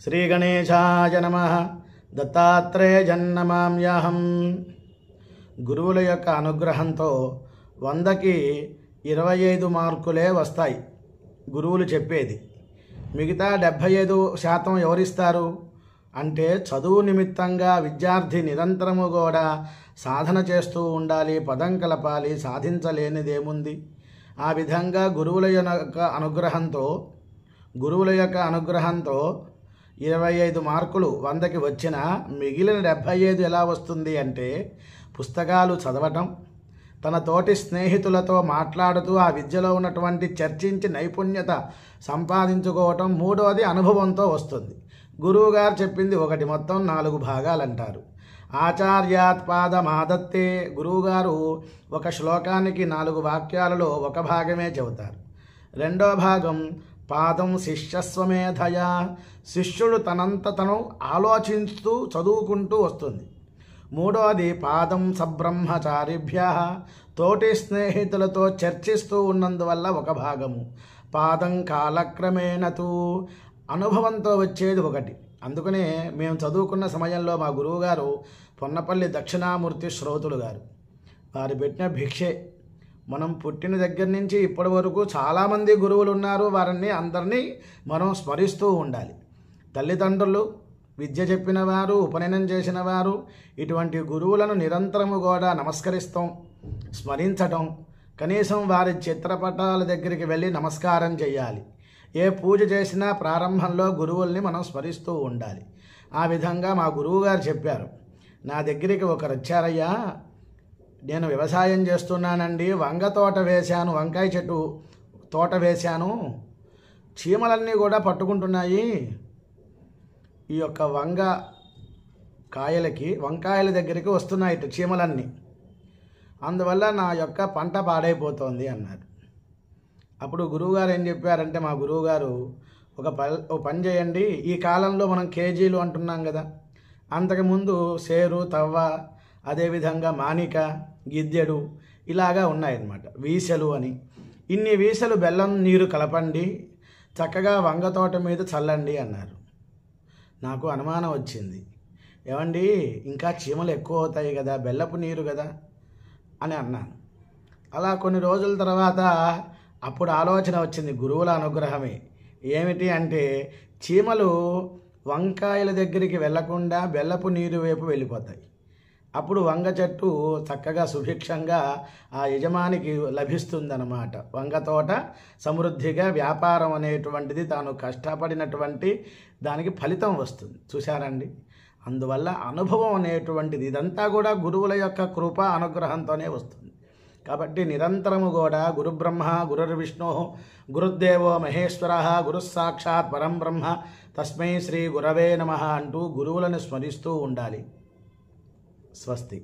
శ్రీగణేశాయ నమః. దత్తాత్రేయజన్నమామ్యహం. గురువుల యొక్క అనుగ్రహంతో 100కి 25 మార్కులే వస్తాయి గురువులు చెప్పేది. మిగతా 75% ఎవరిస్తారు అంటే చదువు నిమిత్తంగా విద్యార్థి నిరంతరము కూడా సాధన చేస్తూ ఉండాలి, పదం కలపాలి, సాధించలేనిదేముంది. ఆ విధంగా గురువుల యొక్క అనుగ్రహంతో 25 మార్కులు 100కి వచ్చిన మిగిలిన 75 ఎలా వస్తుంది అంటే పుస్తకాలు చదవటం, తన తోటి స్నేహితులతో మాట్లాడుతూ ఆ విద్యలో ఉన్నటువంటి చర్చించి నైపుణ్యత సంపాదించుకోవటం. మూడవది అనుభవంతో వస్తుంది. గురువుగారు చెప్పింది ఒకటి, మొత్తం 4 భాగాలంటారు. ఆచార్యాత్ పాదమాదత్తే. గురువుగారు ఒక శ్లోకానికి 4 వాక్యాలలో ఒక భాగమే చెబుతారు. రెండో భాగం పాదం శిష్యస్వమేధయ. శిష్యుడు తనంత తను ఆలోచిస్తూ చదువుకుంటూ వస్తుంది. మూడవది పాదం సబ్రహ్మచారిభ్య. తోటి స్నేహితులతో చర్చిస్తూ ఉన్నందువల్ల ఒక భాగము. పాదం కాలక్రమేణతు. అనుభవంతో వచ్చేది ఒకటి. అందుకనే మేము చదువుకున్న సమయంలో మా గురువుగారు పొన్నపల్లి దక్షిణామూర్తి శ్రోతులు గారు, వారు పెట్టిన భిక్షే. మనం పుట్టిన దగ్గర నుంచి ఇప్పటి వరకు చాలామంది గురువులు ఉన్నారు. వారిని అందరినీ మనం స్మరిస్తూ ఉండాలి. తల్లిదండ్రులు, విద్య చెప్పిన వారు, ఉపనయనం చేసిన వారు, ఇటువంటి గురువులను నిరంతరము కూడా నమస్కరిస్తాం, స్మరించటం. కనీసం వారి చిత్రపటాల దగ్గరికి వెళ్ళి నమస్కారం చేయాలి. ఏ పూజ చేసినా ప్రారంభంలో గురువుల్ని మనం స్మరిస్తూ ఉండాలి. ఆ విధంగా మా గురువుగారు చెప్పారు. నా దగ్గరికి ఒకరు వచ్చారయ్యా, నేను వ్యవసాయం చేస్తున్నానండి, వంకాయ చెట్టు తోట వేశాను, చీమలన్నీ కూడా పట్టుకుంటున్నాయి. ఈ యొక్క వంకాయల దగ్గరికి వస్తున్నాయి చీమలన్నీ, అందువల్ల నా యొక్క పంట పాడైపోతోంది అన్నారు. అప్పుడు గురువుగారు ఏం చెప్పారంటే, మా గురువుగారు ఒక పని చేయండి. ఈ కాలంలో మనం కేజీలు అంటున్నాం కదా, అంతకుముందు సేరు, తవ్వ, అదేవిధంగా మానిక, గిద్దెడు ఇలాగా ఉన్నాయన్నమాట. వీసెలు అని. ఇన్ని వీసెలు బెల్లం నీరు కలపండి, చక్కగా వంగ తోట మీద చల్లండి అన్నారు. నాకు అనుమానం వచ్చింది, ఏమండి ఇంకా చీమలు ఎక్కువ అవుతాయి కదా, బెల్లపు నీరు కదా అని అన్నాను. అలా కొన్ని రోజుల తర్వాత అప్పుడు ఆలోచన వచ్చింది, గురువుల అనుగ్రహమే. ఏమిటి అంటే చీమలు వంకాయల దగ్గరికి వెళ్లకుండా బెల్లపు నీరు వైపు వెళ్ళిపోతాయి. అప్పుడు వంగ చెట్టు చక్కగా సుభిక్షంగా ఆ యజమానికి లభిస్తుందన్నమాట. వంగ తోట సమృద్ధిగా, వ్యాపారం అనేటువంటిది తాను కష్టపడినటువంటి దానికి ఫలితం వస్తుంది. చూశారండి. అందువల్ల అనుభవం అనేటువంటిది ఇదంతా కూడా గురువుల యొక్క కృప అనుగ్రహంతోనే వస్తుంది. కాబట్టి నిరంతరము కూడా గురుబ్రహ్మ గురుర్విష్ణు గురుదేవో మహేశ్వర గురుస్సాక్షాత్ పరం బ్రహ్మ తస్మై శ్రీ గురవే నమః అంటూ గురువులను స్మరిస్తూ ఉండాలి. స్వస్తి.